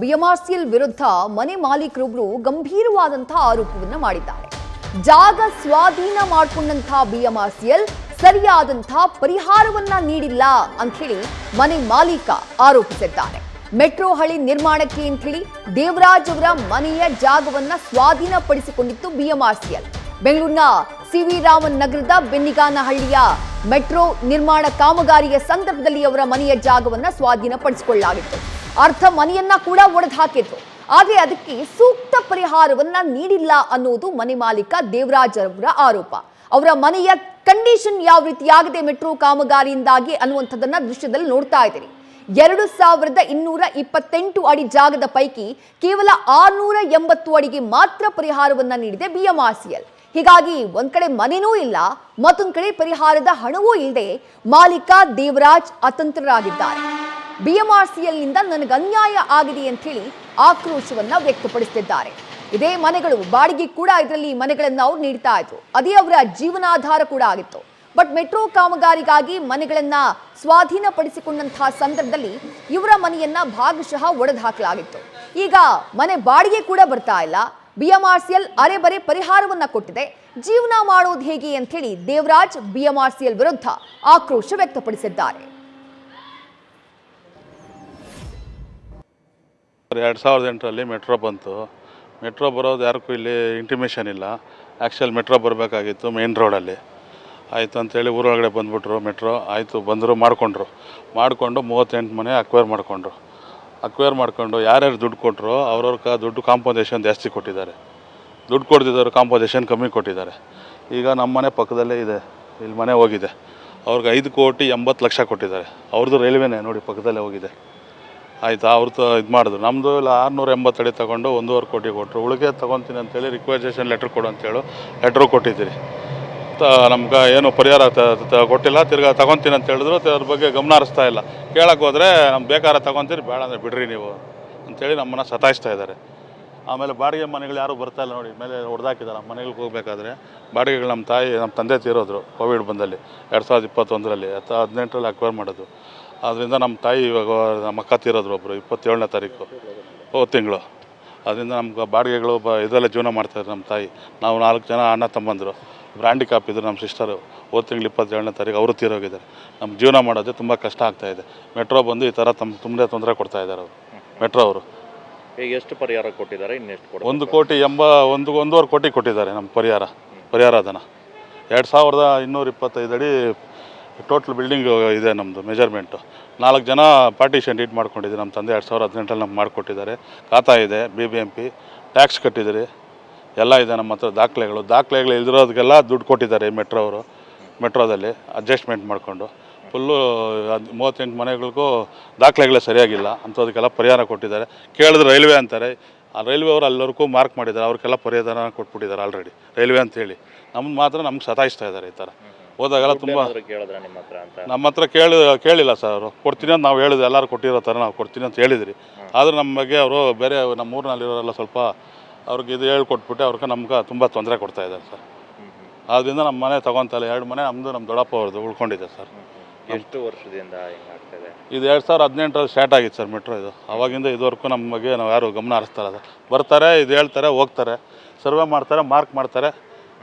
BMRCL ವಿರುದ್ಧ ಮನೆ ಮಾಲೀಕರೊಬ್ಬರು ಗಂಭೀರವಾದಂತಹ ಆರೋಪವನ್ನ ಮಾಡಿದ್ದಾರೆ. ಜಾಗ ಸ್ವಾಧೀನ ಮಾಡಿಕೊಂಡಂತಹ ಬಿಎಂಆರ್ಸಿಎಲ್ ಸರಿಯಾದಂತಹ ಪರಿಹಾರವನ್ನ ನೀಡಿಲ್ಲ ಅಂತ ಹೇಳಿ ಮನೆ ಮಾಲೀಕ ಆರೋಪಿಸಿದ್ದಾರೆ. ಮೆಟ್ರೋ ಹಳಿ ನಿರ್ಮಾಣಕ್ಕೆ ಅಂತ ಹೇಳಿ ದೇವರಾಜ್ ಅವರ ಮನೆಯ ಜಾಗವನ್ನ ಸ್ವಾಧೀನಪಡಿಸಿಕೊಂಡಿತ್ತು ಬಿಎಂಆರ್ಸಿಎಲ್. ಬೆಂಗಳೂರಿನ ಸಿವಿ ರಾಮನ್ ನಗರದ ಬೆನ್ನಿಗಾನಹಳ್ಳಿಯ ಮೆಟ್ರೋ ನಿರ್ಮಾಣ ಕಾಮಗಾರಿಯ ಸಂದರ್ಭದಲ್ಲಿ ಅವರ ಮನೆಯ ಜಾಗವನ್ನ ಸ್ವಾಧೀನಪಡಿಸಿಕೊಳ್ಳಲಾಗಿತ್ತು. ಅರ್ಧ ಮನೆಯನ್ನ ಕೂಡ ಒಡೆದು ಹಾಕಿದ್ರು. ಆದರೆ ಅದಕ್ಕೆ ಸೂಕ್ತ ಪರಿಹಾರವನ್ನ ನೀಡಿಲ್ಲ ಅನ್ನೋದು ಮನೆ ಮಾಲೀಕ ದೇವರಾಜ್ ಅವರ ಆರೋಪ. ಅವರ ಮನೆಯ ಕಂಡೀಷನ್ ಯಾವ ರೀತಿಯಾಗಿದೆ ಮೆಟ್ರೋ ಕಾಮಗಾರಿಯಿಂದಾಗಿ ಅನ್ನುವಂಥದ್ದನ್ನ ದೃಶ್ಯದಲ್ಲಿ ನೋಡ್ತಾ ಇದ್ದೀರಿ. 2228 ಅಡಿ ಜಾಗದ ಪೈಕಿ ಕೇವಲ 680 ಅಡಿಗೆ ಮಾತ್ರ ಪರಿಹಾರವನ್ನ ನೀಡಿದೆ ಬಿಎಂಆರ್ಸಿಎಲ್. ಹೀಗಾಗಿ ಒಂದ್ ಕಡೆ ಮನೆನೂ ಇಲ್ಲ, ಮತ್ತೊಂದ್ ಕಡೆ ಪರಿಹಾರದ ಹಣವೂ ಇಲ್ಲದೆ ಮಾಲೀಕ ದೇವರಾಜ್ ಅತಂತ್ರರಾಗಿದ್ದಾರೆ. ಬಿಎಂಆರ್ಸಿಎಲ್ ನಿಂದ ನನಗೆ ಅನ್ಯಾಯ ಆಗಿದೆ ಅಂತ ಹೇಳಿ ಆಕ್ರೋಶವನ್ನ ವ್ಯಕ್ತಪಡಿಸುತ್ತಿದ್ದಾರೆ. ಇದೇ ಮನೆಗಳು ಬಾಡಿಗೆ ಕೂಡ ಇದರಲ್ಲಿ ಮನೆಗಳನ್ನ ಅವ್ರು ನೀಡ್ತಾ ಇದ್ರು. ಅದೇ ಅವರ ಜೀವನಾಧಾರ ಕೂಡ ಆಗಿತ್ತು. ಬಟ್ ಮೆಟ್ರೋ ಕಾಮಗಾರಿಗಾಗಿ ಮನೆಗಳನ್ನ ಸ್ವಾಧೀನಪಡಿಸಿಕೊಂಡಂತಹ ಸಂದರ್ಭದಲ್ಲಿ ಇವರ ಮನೆಯನ್ನ ಭಾಗಶಃ ಒಡೆದು ಹಾಕಲಾಗಿತ್ತು. ಈಗ ಮನೆ ಬಾಡಿಗೆ ಕೂಡ ಬರ್ತಾ ಇಲ್ಲ. ಬಿಎಂಆರ್ಸಿಎಲ್ ಅರೆಬರೆ ಪರಿಹಾರವನ್ನ ಕೊಟ್ಟಿದೆ. ಜೀವನ ಮಾಡೋದು ಹೇಗೆ ಅಂತ ಹೇಳಿ ದೇವರಾಜ್ ಬಿಎಂಆರ್ಸಿಎಲ್ ವಿರುದ್ಧ ಆಕ್ರೋಶ ವ್ಯಕ್ತಪಡಿಸಿದ್ದಾರೆ. 2008ರಲ್ಲಿ ಮೆಟ್ರೋ ಬಂತು. ಮೆಟ್ರೋ ಬರೋದು ಯಾರಿಗೂ ಇಲ್ಲಿ ಇಂಟಿಮೇಷನ್ ಇಲ್ಲ. ಆ್ಯಕ್ಚುಲ್ ಮೆಟ್ರೋ ಬರಬೇಕಾಗಿತ್ತು ಮೇನ್ ರೋಡಲ್ಲಿ. ಆಯಿತು ಅಂಥೇಳಿ ಊರೊಳಗಡೆ ಬಂದುಬಿಟ್ರು. ಮೆಟ್ರೋ ಆಯಿತು ಬಂದರು, ಮಾಡಿಕೊಂಡು 38 ಮನೆ ಅಕ್ವೈರ್ ಮಾಡಿಕೊಂಡು ಯಾರ್ಯಾರು ದುಡ್ಡು ಕೊಟ್ಟರು ಅವ್ರವ್ರ ದುಡ್ಡು ಕಾಂಪೋಸೇಷನ್ ಜಾಸ್ತಿ ಕೊಟ್ಟಿದ್ದಾರೆ. ದುಡ್ಡು ಕೊಡ್ತಿದ್ದವರು ಕಾಂಪೋಸೇಷನ್ ಕಮ್ಮಿ ಕೊಟ್ಟಿದ್ದಾರೆ. ಈಗ ನಮ್ಮ ಮನೆ ಪಕ್ಕದಲ್ಲೇ ಇದೆ, ಇಲ್ಲಿ ಮನೆ ಹೋಗಿದೆ. ಅವ್ರಿಗೆ 5,80,00,000 ಕೊಟ್ಟಿದ್ದಾರೆ. ಅವ್ರದ್ದು ರೈಲ್ವೆನೇ ನೋಡಿ ಪಕ್ಕದಲ್ಲೇ ಹೋಗಿದೆ. ಆಯಿತಾ, ಅವ್ರದ್ದು ಇದು ಮಾಡಿದ್ರು. ನಮ್ಮದು ಇಲ್ಲ 680 ಅಡಿ ತೊಗೊಂಡು 1.5 ಕೋಟಿ ಕೊಟ್ಟರು. ಉಳಿಗೆ ತೊಗೊತೀನಿ ಅಂತೇಳಿ ರಿಕ್ವೆಸ್ಟೇಷನ್ ಲೆಟ್ರ್ ಕೊಡು ಅಂತೇಳಿ ಲೆಟ್ರು ಕೊಟ್ಟಿದ್ದೀರಿ. ನಮ್ಗೆ ಏನು ಪರಿಹಾರ ಕೊಟ್ಟಿಲ್ಲ. ತಿರ್ಗಾ ತೊಗೊತೀನಿ ಅಂತ ಹೇಳಿದ್ರು. ಅದ್ರ ಬಗ್ಗೆ ಗಮನ ಹರಿಸ್ತಾ ಇಲ್ಲ. ಕೇಳಕ್ಕೆ ಹೋದರೆ ನಮ್ಗೆ ಬೇಕಾದ್ರೆ ತೊಗೊತೀರಿ, ಬೇಡ ಅಂದರೆ ಬಿಡ್ರಿ ನೀವು ಅಂಥೇಳಿ ನಮ್ಮನ್ನು ಸತಾಯಿಸ್ತಾ ಇದ್ದಾರೆ. ಆಮೇಲೆ ಬಾಡಿಗೆ ಮನೆಗಳು ಯಾರೂ ಬರ್ತಾಯಿಲ್ಲ ನೋಡಿ, ಮೇಲೆ ಹೊಡೆದಾಕಿದ್ದಾರೆ. ನಮ್ಮ ಮನೆಗಳಿಗೆ ಹೋಗಬೇಕಾದ್ರೆ ಬಾಡಿಗೆಗಳು ನಮ್ಮ ತಂದೆ ತೀರೋದ್ರು ಕೋವಿಡ್ ಬಂದಲ್ಲಿ 2021ರಲ್ಲಿ 18ರಲ್ಲಿ ಅಕ್ವೈರ್ ಮಾಡೋದು. ಅದರಿಂದ ನಮ್ಮ ತಾಯಿ ಇವಾಗ ನಮ್ಮ ಅಕ್ಕ ತೀರೋದ್ರು ಒಬ್ಬರು 27ನೇ ತಾರೀಕು ಹೋದ ತಿಂಗಳು. ಅದರಿಂದ ನಮ್ಗೆ ಬಾಡಿಗೆಗಳು ಇದರಲ್ಲೇ ಜೀವನ ಮಾಡ್ತಾಯಿದ್ರು ನಮ್ಮ ತಾಯಿ. ನಾವು 4 ಜನ ಅಣ್ಣ ತಮ್ಮಂದರು. ಹ್ಯಾಂಡಿಕ್ಯಾಪ್ ಇದ್ರು ನಮ್ಮ ಸಿಸ್ಟರು. ಹೋದ ತಿಂಗಳು 27ನೇ ತಾರೀಕು ಅವರು ತೀರೋಗಿದ್ದಾರೆ. ನಮ್ಮ ಜೀವನ ಮಾಡೋದೇ ತುಂಬ ಕಷ್ಟ ಆಗ್ತಾಯಿದೆ. ಮೆಟ್ರೋ ಬಂದು ಈ ಥರ ತುಂಬನೇ ತೊಂದರೆ ಕೊಡ್ತಾಯಿದ್ದಾರೆ ಅವರು. ಮೆಟ್ರೋ ಅವರು ಈಗ ಎಷ್ಟು ಪರಿಹಾರ ಕೊಟ್ಟಿದ್ದಾರೆ, ಇನ್ನೆಷ್ಟು ಕೊಡ್ತಾರೆ? 1,1,25 ಕೋಟಿ ಕೊಟ್ಟಿದ್ದಾರೆ ನಮ್ಮ ಪರಿಹಾರ ಧನ. 2225 ಅಡಿ ಟೋಟಲ್ ಬಿಲ್ಡಿಂಗ್ ಇದೆ ನಮ್ಮದು ಮೆಜರ್ಮೆಂಟು. 4 ಜನ ಪಾರ್ಟಿಷನ್ ಡೀಡ್ ಮಾಡ್ಕೊಂಡಿದ್ದೀವಿ. ನಮ್ಮ ತಂದೆ 2018ರಲ್ಲಿ ನಮ್ಗೆ ಮಾಡಿಕೊಟ್ಟಿದ್ದಾರೆ. ಖಾತಾ ಇದೆ, BBMP ಟ್ಯಾಕ್ಸ್ ಕಟ್ಟಿದ್ದೀರಿ, ಎಲ್ಲ ಇದೆ ನಮ್ಮ ಹತ್ರ ದಾಖಲೆಗಳು ಇಲ್ದಿರೋದಕ್ಕೆಲ್ಲ ದುಡ್ಡು ಕೊಟ್ಟಿದ್ದಾರೆ ಮೆಟ್ರೋ ಅವರು. ಮೆಟ್ರೋದಲ್ಲಿ ಅಡ್ಜಸ್ಟ್ಮೆಂಟ್ ಮಾಡಿಕೊಂಡು ಫುಲ್ಲು 38 ಮನೆಗಳಿಗೂ ದಾಖಲೆಗಳೇ ಸರಿಯಾಗಿಲ್ಲ ಅಂಥದಕ್ಕೆಲ್ಲ ಪರಿಹಾರ ಕೊಟ್ಟಿದ್ದಾರೆ. ಕೇಳಿದ್ರೆ ರೈಲ್ವೆ ಅಂತಾರೆ. ಆ ರೈಲ್ವೆ ಅವರು ಎಲ್ಲರಿಗೂ ಮಾರ್ಕ್ ಮಾಡಿದ್ದಾರೆ. ಅವ್ರಿಗೆಲ್ಲ ಪರಿಹಾರ ಕೊಟ್ಬಿಟ್ಟಿದ್ದಾರೆ ಆಲ್ರೆಡಿ ರೈಲ್ವೆ ಅಂತೇಳಿ. ನಮ್ಗೆ ಮಾತ್ರ ನಮ್ಗೆ ಸತಾಯಿಸ್ತಾ ಇದ್ದಾರೆ. ಈ ಥರ ಹೋದಾಗೆಲ್ಲ ತುಂಬ ನಮ್ಮ ಹತ್ರ ಕೇಳಿಲ್ಲ ಸರ್. ಅವರು ಕೊಡ್ತೀನಿ ಅಂತ ನಾವು ಹೇಳಿದ್ವಿ. ಎಲ್ಲರೂ ಕೊಟ್ಟಿರೋ ಥರ ನಾವು ಕೊಡ್ತೀನಿ ಅಂತ ಹೇಳಿದ್ರಿ. ಆದರೆ ನಮ್ಮ ಬಗ್ಗೆ ಅವರು ಬೇರೆ ನಮ್ಮ ಊರಿನಲ್ಲಿರೋರೆಲ್ಲ ಸ್ವಲ್ಪ ಅವ್ರಿಗೆ ಇದು ಹೇಳ್ಕೊಟ್ಬಿಟ್ಟು ಅವ್ರಿಗೆ ನಮ್ಗೆ ತುಂಬ ತೊಂದರೆ ಕೊಡ್ತಾಯಿದ್ದಾರೆ ಸರ್. ಆದ್ದರಿಂದ ನಮ್ಮ ಮನೆ ತೊಗೊತಲ್ಲ. 2 ಮನೆ ನಮ್ಮದು ನಮ್ಮ ದೊಡ್ಡಪ್ಪ ಅವ್ರದ್ದು ಉಳ್ಕೊಂಡಿದೆ ಸರ್. ಎಷ್ಟು ವರ್ಷದಿಂದ ಹಿಂಗಾಗ್ತದೆ? ಇದು 2018ರಲ್ಲಿ ಸ್ಟಾರ್ಟ್ ಆಗಿತ್ತು ಸರ್ ಮೆಟ್ರೋ. ಇದು ಆವಾಗಿಂದ ಇದುವರೆಗೂ ನಮ್ಮ ಬಗ್ಗೆ ನಾವು ಯಾರು ಗಮನ ಹರಿಸ್ತಾರೆ. ಅದು ಬರ್ತಾರೆ, ಇದು ಹೇಳ್ತಾರೆ, ಹೋಗ್ತಾರೆ, ಸರ್ವೆ ಮಾಡ್ತಾರೆ, ಮಾರ್ಕ್ ಮಾಡ್ತಾರೆ.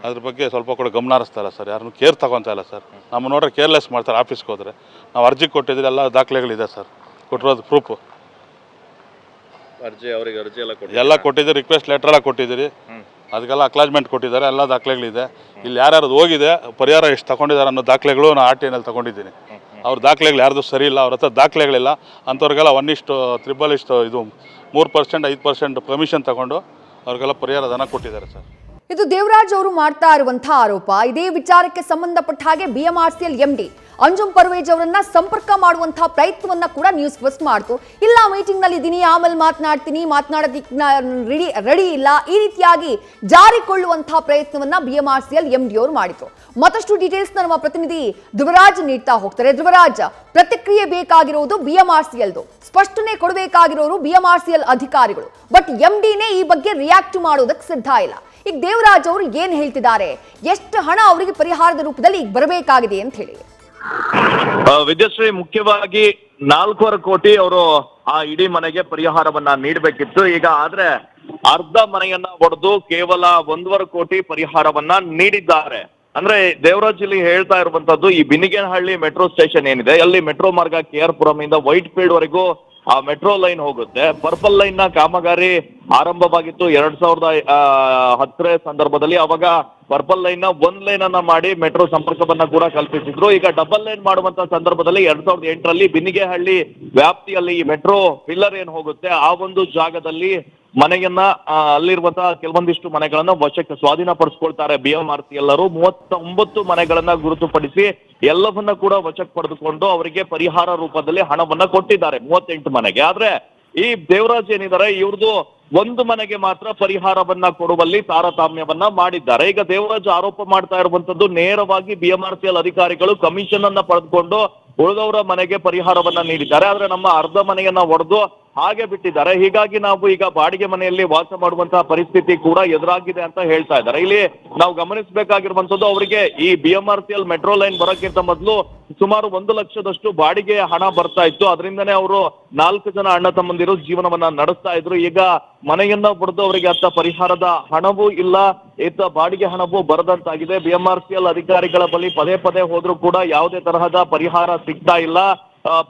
ಅದ್ರ ಬಗ್ಗೆ ಸ್ವಲ್ಪ ಕೂಡ ಗಮನ ಹರಿಸ್ತಾರೆ ಸರ್. ಯಾರನ್ನು ಕೇರ್ ತೊಗೊತಾ ಇಲ್ಲ ಸರ್. ನಮ್ಮ ನೋಡ್ರೆ ಕೇರ್ಲೆಸ್ ಮಾಡ್ತಾರೆ. ಆಫೀಸ್ಗೆ ಹೋದರೆ ನಾವು ಅರ್ಜಿ ಕೊಟ್ಟಿದ್ದೀರಿ, ಎಲ್ಲ ದಾಖಲೆಗಳಿದೆ ಸರ್. ಕೊಟ್ಟಿರೋದು ಪ್ರೂಫು ಎಲ್ಲ ಕೊಟ್ಟಿದ್ದೀರಿ. ರಿಕ್ವೆಸ್ಟ್ ಲೆಟ್ರ್ ಎಲ್ಲ ಕೊಟ್ಟಿದ್ದೀರಿ. ಅದಕ್ಕೆಲ್ಲ ಅಕ್ಲಾಜ್ಮೆಂಟ್ ಕೊಟ್ಟಿದ್ದಾರೆ. ಎಲ್ಲ ದಾಖಲೆಗಳಿದೆ. ಇಲ್ಲಿ ಯಾರ್ಯಾರು ಹೋಗಿದೆ, ಪರಿಹಾರ ಎಷ್ಟು ತಗೊಂಡಿದ್ದಾರೆ ಅನ್ನೋ ದಾಖಲೆಗಳು ನಾನು RTIನಲ್ಲಿ ತೊಗೊಂಡಿದ್ದೀನಿ. ಅವ್ರ ದಾಖಲೆಗಳು ಯಾರ್ದು ಸರಿ ಇಲ್ಲ, ಅವ್ರ ಹತ್ರ ದಾಖಲೆಗಳಿಲ್ಲ. ಅಂಥವ್ರಿಗೆಲ್ಲ 1:3 ಇದು 3% 5% ಪರ್ಮಿಷನ್ ತಗೊಂಡು ಅವ್ರಿಗೆಲ್ಲ ಪರಿಹಾರ ಧನ ಕೊಟ್ಟಿದ್ದಾರೆ ಸರ್. ಇದು ದೇವರಾಜ್ ಅವರು ಮಾಡ್ತಾ ಇರುವಂತಹ ಆರೋಪ. ಇದೇ ವಿಚಾರಕ್ಕೆ ಸಂಬಂಧಪಟ್ಟ ಹಾಗೆ ಬಿಎಂಆರ್ಸಿಎಲ್ MD ಅಂಜುಮ್ ಪರ್ವೇಜ್ ಅವರನ್ನ ಸಂಪರ್ಕ ಮಾಡುವಂತಹ ಪ್ರಯತ್ನವನ್ನ ಕೂಡ ನ್ಯೂಸ್ ಫಸ್ಟ್ ಮಾಡ್ತು. ಇಲ್ಲ, ಮೀಟಿಂಗ್ ನಲ್ಲಿ ಇದ್ದೀನಿ, ಆಮೇಲೆ ಮಾತನಾಡೋದಕ್ಕೆ ರೆಡಿ ಇಲ್ಲ, ಈ ರೀತಿಯಾಗಿ ಜಾರಿಕೊಳ್ಳುವಂತಹ ಪ್ರಯತ್ನವನ್ನ ಬಿಎಂಆರ್ಸಿಎಲ್ MD ಅವರು ಮಾಡಿದ್ರು. ಮತ್ತಷ್ಟು ಡೀಟೇಲ್ಸ್ ನಮ್ಮ ಪ್ರತಿನಿಧಿ ಧ್ರುವರಾಜ್ ನೀಡ್ತಾ ಹೋಗ್ತಾರೆ. ಧ್ರುವರಾಜ್, ಪ್ರತಿಕ್ರಿಯೆ ಬೇಕಾಗಿರೋದು ಬಿಎಂಆರ್ಸಿಎಲ್ದು, ಸ್ಪಷ್ಟನೆ ಕೊಡಬೇಕಾಗಿರೋರು ಬಿಎಂಆರ್ಸಿಎಲ್ ಅಧಿಕಾರಿಗಳು. ಬಟ್ MDನೇ ಈ ಬಗ್ಗೆ ರಿಯಾಕ್ಟ್ ಮಾಡೋದಕ್ಕೆ ಸಿದ್ಧ ಇಲ್ಲ. ಈಗ ದೇವರಾಜ್ ಅವರು ಏನ್ ಹೇಳ್ತಿದ್ದಾರೆ, ಎಷ್ಟು ಹಣ ಅವರಿಗೆ ಪರಿಹಾರದ ರೂಪದಲ್ಲಿ ಈಗ ಬರಬೇಕಾಗಿದೆ ಅಂತ ಹೇಳಿ? ವಿದ್ಯಾಶ್ರೀ, ಮುಖ್ಯವಾಗಿ 4.25 ಕೋಟಿ ಅವರು ಆ ಇಡೀ ಮನೆಗೆ ಪರಿಹಾರವನ್ನ ನೀಡಬೇಕಿತ್ತು. ಈಗ ಆದ್ರೆ ಅರ್ಧ ಮನೆಯನ್ನ ಒಡೆದು ಕೇವಲ 1.5 ಕೋಟಿ ಪರಿಹಾರವನ್ನ ನೀಡಿದ್ದಾರೆ. ಅಂದ್ರೆ ದೇವರಾಜ್ ಇಲ್ಲಿ ಹೇಳ್ತಾ ಇರುವಂತದ್ದು ಈ ಬಿನಿಗೇನಹಳ್ಳಿ ಮೆಟ್ರೋ ಸ್ಟೇಷನ್ ಏನಿದೆ, ಅಲ್ಲಿ ಮೆಟ್ರೋ ಮಾರ್ಗ KR ಪುರಂ ಇಂದ ವೈಟ್ ಫೀಲ್ಡ್ ವರೆಗೂ ಆ ಮೆಟ್ರೋ ಲೈನ್ ಹೋಗುತ್ತೆ. ಪರ್ಪಲ್ ಲೈನ್ ನ ಕಾಮಗಾರಿ ಆರಂಭವಾಗಿತ್ತು 2010 ಸಂದರ್ಭದಲ್ಲಿ. ಅವಾಗ ಪರ್ಪಲ್ ಲೈನ್ ನ 1 ಲೈನ್ ಅನ್ನ ಮಾಡಿ ಮೆಟ್ರೋ ಸಂಪರ್ಕವನ್ನ ಕೂಡ ಕಲ್ಪಿಸಿದ್ರು. ಈಗ ಡಬಲ್ ಲೈನ್ ಮಾಡುವಂತ ಸಂದರ್ಭದಲ್ಲಿ 2008ರಲ್ಲಿ ಬಿನಿಗೇನಹಳ್ಳಿ ವ್ಯಾಪ್ತಿಯಲ್ಲಿ ಈ ಮೆಟ್ರೋ ಪಿಲ್ಲರ್ ಏನ್ ಹೋಗುತ್ತೆ ಆ ಒಂದು ಜಾಗದಲ್ಲಿ ಮನೆಯನ್ನ ಅಲ್ಲಿರುವಂತಹ ಕೆಲವೊಂದಿಷ್ಟು ಮನೆಗಳನ್ನ ವಶಕ್ಕೆ ಸ್ವಾಧೀನಪಡಿಸ್ಕೊಳ್ತಾರೆ BMRC ಎಲ್ಲರೂ. 39 ಮನೆಗಳನ್ನ ಗುರುತುಪಡಿಸಿ ಎಲ್ಲವನ್ನ ಕೂಡ ವಶಕ್ಕೆ ಪಡೆದುಕೊಂಡು ಅವರಿಗೆ ಪರಿಹಾರ ರೂಪದಲ್ಲಿ ಹಣವನ್ನ ಕೊಟ್ಟಿದ್ದಾರೆ 38 ಮನೆಗೆ. ಆದ್ರೆ ಈ ದೇವರಾಜ್ ಏನಿದ್ದಾರೆ ಇವ್ರದ್ದು 1 ಮನೆಗೆ ಮಾತ್ರ ಪರಿಹಾರವನ್ನ ಕೊಡುವಲ್ಲಿ ತಾರತಮ್ಯವನ್ನ ಮಾಡಿದ್ದಾರೆ. ಈಗ ದೇವರಾಜ್ ಆರೋಪ ಮಾಡ್ತಾ ಇರುವಂತದ್ದು ನೇರವಾಗಿ BMRCL ಅಧಿಕಾರಿಗಳು ಕಮಿಷನ್ ಅನ್ನ ಪಡೆದುಕೊಂಡು ಉಳಿದವರ ಮನೆಗೆ ಪರಿಹಾರವನ್ನ ನೀಡಿದ್ದಾರೆ. ಆದ್ರೆ ನಮ್ಮ ಅರ್ಧ ಮನೆಯನ್ನ ಒಡೆದು ಹಾಗೆ ಬಿಟ್ಟಿದ್ದಾರೆ. ಹೀಗಾಗಿ ನಾವು ಈಗ ಬಾಡಿಗೆ ಮನೆಯಲ್ಲಿ ವಾಸ ಮಾಡುವಂತಹ ಪರಿಸ್ಥಿತಿ ಕೂಡ ಎದುರಾಗಿದೆ ಅಂತ ಹೇಳ್ತಾ ಇದ್ದಾರೆ. ಇಲ್ಲಿ ನಾವು ಗಮನಿಸಬೇಕಾಗಿರುವಂತದ್ದು, ಅವರಿಗೆ ಈ BMRCL ಮೆಟ್ರೋ ಲೈನ್ ಬರೋಕ್ಕಿಂತ ಮೊದಲು ಸುಮಾರು 1 ಲಕ್ಷದಷ್ಟು ಬಾಡಿಗೆ ಹಣ ಬರ್ತಾ ಇತ್ತು. ಅದರಿಂದನೇ ಅವರು 4 ಜನ ಅಣ್ಣ ತಮ್ಮಂದಿರು ಜೀವನವನ್ನ ನಡೆಸ್ತಾ ಇದ್ರು. ಈಗ ಮನೆಯನ್ನ ಬಡ್ದು ಅವರಿಗೆ ಅತ್ತ ಪರಿಹಾರದ ಹಣವೂ ಇಲ್ಲ, ಇತ್ತ ಬಾಡಿಗೆ ಹಣವೂ ಬರದಂತಾಗಿದೆ. BMRCL ಅಧಿಕಾರಿಗಳ ಬಳಿ ಪದೇ ಪದೇ ಹೋದ್ರೂ ಕೂಡ ಯಾವುದೇ ತರಹದ ಪರಿಹಾರ ಸಿಗ್ತಾ ಇಲ್ಲ.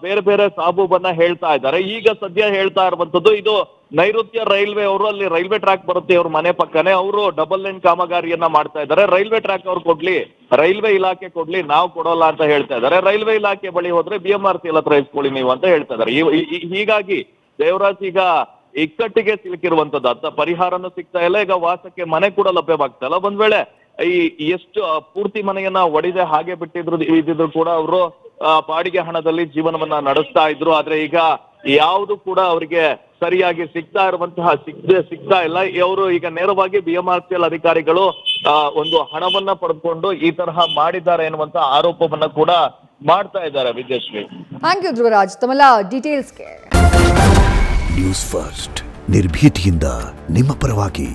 ಬೇರೆ ಬೇರೆ ಸಾಬೂಬನ್ನ ಹೇಳ್ತಾ ಇದ್ದಾರೆ. ಈಗ ಸದ್ಯ ಹೇಳ್ತಾ ಇರುವಂತದ್ದು, ಇದು ನೈಋತ್ಯ ರೈಲ್ವೆ ಅವರು, ಅಲ್ಲಿ ರೈಲ್ವೆ ಟ್ರ್ಯಾಕ್ ಬರುತ್ತೆ ಅವ್ರ ಮನೆ ಪಕ್ಕನೆ, ಅವರು ಡಬಲ್ ಲೈನ್ ಕಾಮಗಾರಿಯನ್ನ ಮಾಡ್ತಾ ಇದ್ದಾರೆ. ರೈಲ್ವೆ ಟ್ರ್ಯಾಕ್ ಅವ್ರು ಕೊಡ್ಲಿ, ರೈಲ್ವೆ ಇಲಾಖೆ ಕೊಡ್ಲಿ, ನಾವು ಕೊಡೋಲ್ಲ ಅಂತ ಹೇಳ್ತಾ ಇದ್ದಾರೆ. ರೈಲ್ವೆ ಇಲಾಖೆ ಬಳಿ ಹೋದ್ರೆ BMRCL ಹತ್ರ ಇಸ್ಕೊಳ್ಳಿ ನೀವು ಅಂತ ಹೇಳ್ತಾ ಇದ್ದಾರೆ. ಹೀಗಾಗಿ ದೇವರಾಜ್ ಈಗ ಇಕ್ಕಟ್ಟಿಗೆ ಸಿಲುಕಿರುವಂತದ್ದು. ಅತ್ತ ಪರಿಹಾರನೂ ಸಿಗ್ತಾ ಇಲ್ಲ, ಈಗ ವಾಸಕ್ಕೆ ಮನೆ ಕೂಡ ಲಭ್ಯವಾಗ್ತಾ ಇಲ್ಲ. ಒಂದ್ ವೇಳೆ ಈ ಎಷ್ಟು ಪೂರ್ತಿ ಮನೆಯನ್ನ ಒಡೆದೆ ಹಾಗೆ ಇದ್ದಿದ್ರು ಕೂಡ ಅವರು ಬಾಡಿಗೆ ಹಣದಲ್ಲಿ ಜೀವನವನ್ನ ನಡೆಸ್ತಾ ಇದ್ರು. ಆದ್ರೆ ಈಗ ಯಾವುದು ಕೂಡ ಅವರಿಗೆ ಸರಿಯಾಗಿ ಸಿಗ್ತಾ ಇಲ್ಲ. ಅವರು ಈಗ ನೇರವಾಗಿ BMRCL ಅಧಿಕಾರಿಗಳು ಒಂದು ಹಣವನ್ನ ಪಡೆದುಕೊಂಡು ಈ ತರಹ ಮಾಡಿದ್ದಾರೆ ಎನ್ನುವಂತ ಆರೋಪವನ್ನ ಕೂಡ ಮಾಡ್ತಾ ಇದ್ದಾರೆ. ವಿದ್ಯಾಶ್ರೀ, ಥ್ಯಾಂಕ್ ಯು ಧ್ರುವರಾಜ್ ತಮ್ಮೆಲ್ಲ ಡೀಟೇಲ್ಸ್ಗೆ. ನ್ಯೂಸ್ ಫಸ್ಟ್ ನಿರ್ಭೀತಿಯಿಂದ ನಿಮ್ಮ ಪರವಾಗಿ.